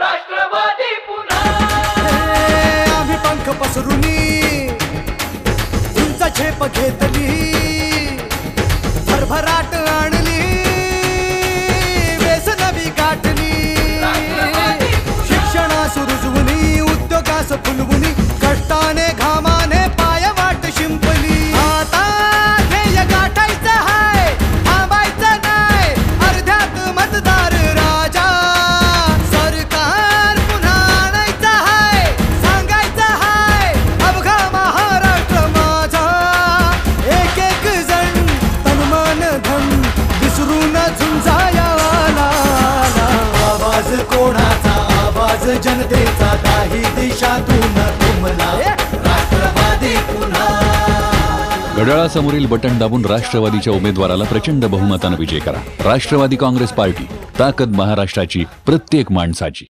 राष्ट्रवादी पुन्हा आम्ही पंख पसरुनी उंच झेप घेतली भरभराट आणली वेसनवी गाठली शिक्षणास रुजवुनी उद्योगास फुलवुनी कष्टाने घामाने पाय वाट शिंपली आता ध्येय गाठायचं हाय थांबायचं नाही अर्ध्यात मतदार राजा सरकार पुन्हा आणायचं हाय सांगायचं हाय अवघा महाराष्ट्र माझा एक एक जण तनमन धन विसरून झुंजाया आवाज कोणाचा आवाज जनतेचा काही दिशातून तुमला राष्ट्रवादी पुन्हा घड्याळासमोरील बटन दाबून राष्ट्रवादीच्या उमेदवाराला प्रचंड बहुमतानं विजय करा. राष्ट्रवादी काँग्रेस पार्टी, ताकद महाराष्ट्राची, प्रत्येक माणसाची.